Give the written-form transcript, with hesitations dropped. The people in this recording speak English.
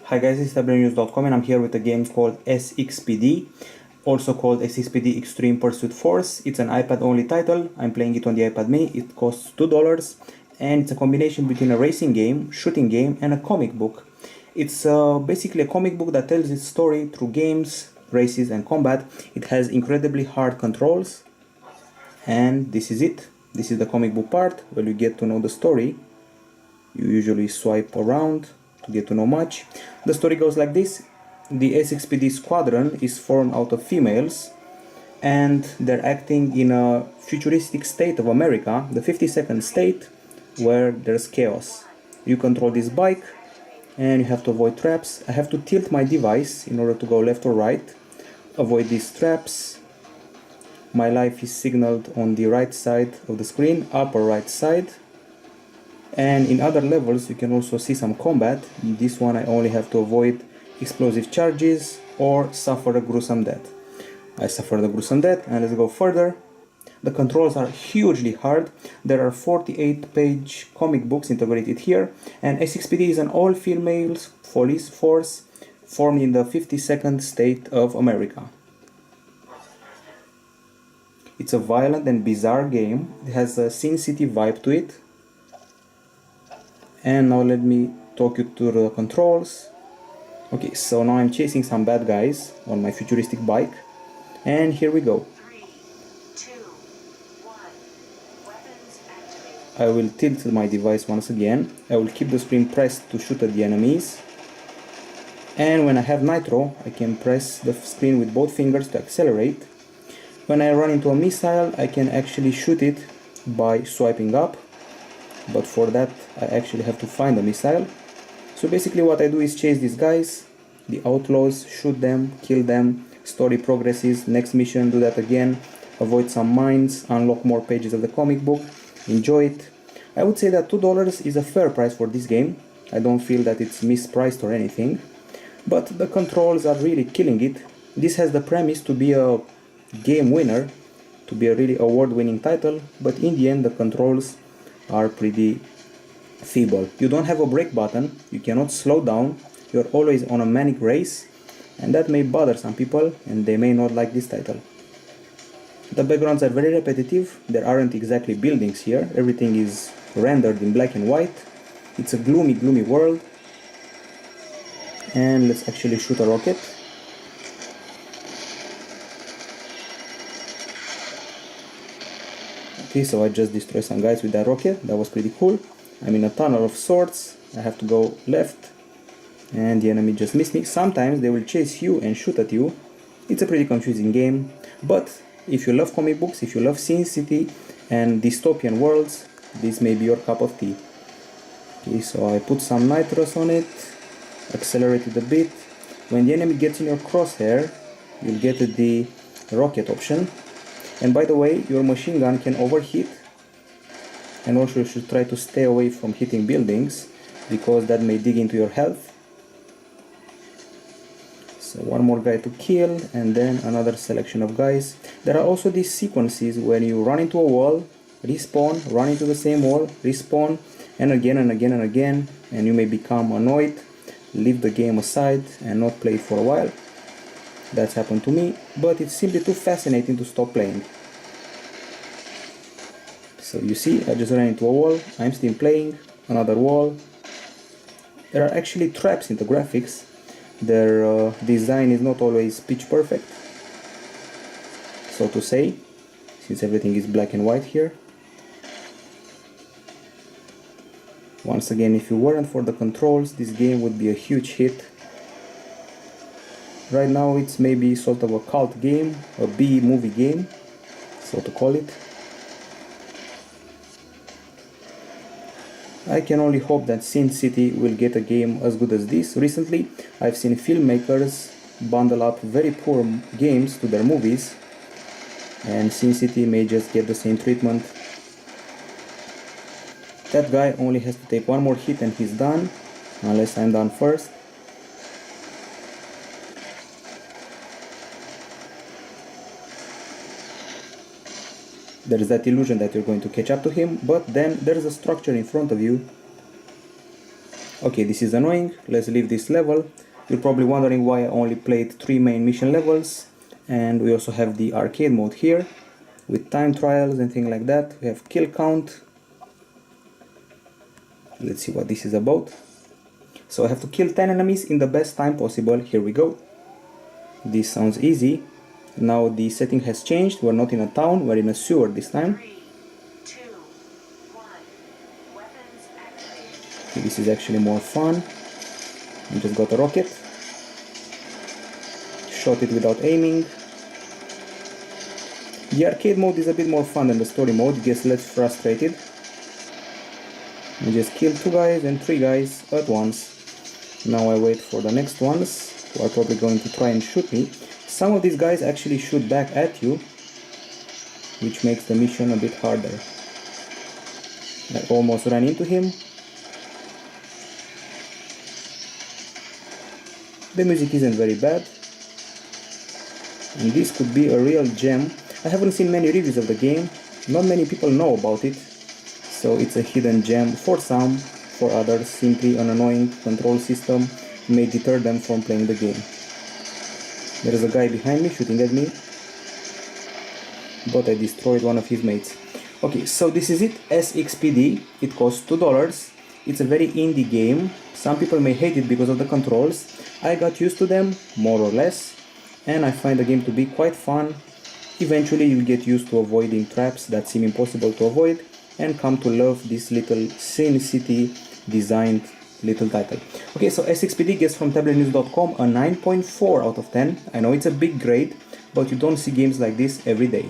Hi guys, this is Tablet-News.com and I'm here with a game called SXPD, also called SXPD Extreme Pursuit Force. It's an iPad only title. I'm playing it on the iPad mini. It costs $2 and it's a combination between a racing game, shooting game and a comic book. It's basically a comic book that tells its story through games, races and combat. It has incredibly hard controls and this is it. This is the comic book part where you get to know the story. You usually swipe around to get to know much. The story goes like this. The SXPD squadron is formed out of females and they're acting in a futuristic state of America, the 52nd state, where there's chaos. You control this bike and you have to avoid traps. I have to tilt my device in order to go left or right, avoid these traps. My life is signaled on the right side of the screen, upper right side. And in other levels you can also see some combat. In this one I only have to avoid explosive charges or suffer a gruesome death. I suffered a gruesome death and let's go further. The controls are hugely hard. There are 48-page comic books integrated here, and SXPD is an all-female police force formed in the 52nd state of America. It's a violent and bizarre game. It has a Sin City vibe to it. And now let me talk you through the controls. Okay, so now I'm chasing some bad guys on my futuristic bike. And here we go. 3, 2, 1. Weapons activated. I will tilt my device once again. I will keep the screen pressed to shoot at the enemies. And when I have nitro, I can press the screen with both fingers to accelerate. When I run into a missile, I can actually shoot it by swiping up. But for that I actually have to find a missile. So basically what I do is chase these guys, the outlaws, shoot them, kill them, story progresses, next mission, do that again, avoid some mines, unlock more pages of the comic book, enjoy it. I would say that $2 is a fair price for this game. I don't feel that it's mispriced or anything, but the controls are really killing it. This has the premise to be a game winner, to be a really award-winning title, but in the end the controls are pretty feeble. You don't have a brake button, you cannot slow down, you're always on a manic race, and that may bother some people and they may not like this title. The backgrounds are very repetitive, there aren't exactly buildings here, everything is rendered in black and white. It's a gloomy world. And let's actually shoot a rocket. Okay, so I just destroyed some guys with that rocket. That was pretty cool. I'm in a tunnel of sorts. I have to go left and the enemy just missed me. Sometimes they will chase you and shoot at you. It's a pretty confusing game, but if you love comic books, if you love Sin City and dystopian worlds, this may be your cup of tea. Okay, so I put some nitros on it, accelerated a bit. When the enemy gets in your crosshair, you'll get the rocket option. And by the way, your machine gun can overheat, and also you should try to stay away from hitting buildings because that may dig into your health. So one more guy to kill and then another selection of guys. There are also these sequences when you run into a wall, respawn, run into the same wall, respawn, and again and again and again, and you may become annoyed, leave the game aside and not play it for a while. That's happened to me, but it's simply too fascinating to stop playing. So you see, I just ran into a wall, I'm still playing, another wall. There are actually traps in the graphics. Their design is not always pitch perfect, so to say, since everything is black and white here. Once again, if it weren't for the controls, this game would be a huge hit. Right now it's maybe sort of a cult game, a B-movie game, so to call it. I can only hope that Sin City will get a game as good as this. Recently I've seen filmmakers bundle up very poor games to their movies, and Sin City may just get the same treatment. That guy only has to take one more hit and he's done, unless I'm done first. There is that illusion that you're going to catch up to him, but then there's a structure in front of you. Okay, this is annoying. Let's leave this level. You're probably wondering why I only played 3 main mission levels, and we also have the arcade mode here with time trials and things like that. We have kill count. Let's see what this is about. So I have to kill 10 enemies in the best time possible. Here we go. This sounds easy. Now the setting has changed. We're not in a town, we're in a sewer this time. 3, 2, 1. Weapons activated. Okay, this is actually more fun. I just got a rocket. Shot it without aiming. The arcade mode is a bit more fun than the story mode. It gets less frustrated. I just killed 2 guys and 3 guys at once. Now I wait for the next ones, who are probably going to try and shoot me. Some of these guys actually shoot back at you, which makes the mission a bit harder. I almost ran into him. The music isn't very bad, and this could be a real gem. I haven't seen many reviews of the game, not many people know about it, so it's a hidden gem for some. For others, simply an annoying control system may deter them from playing the game. There is a guy behind me shooting at me, but I destroyed one of his mates. Okay, so this is it, SXPD. It costs $2. It's a very indie game. Some people may hate it because of the controls. I got used to them, more or less, and I find the game to be quite fun. Eventually you'll get used to avoiding traps that seem impossible to avoid, and come to love this little Sin City designed little title. Okay, so SXPD gets from Tablet-News.com a 9.4 out of 10. I know it's a big grade, but you don't see games like this every day.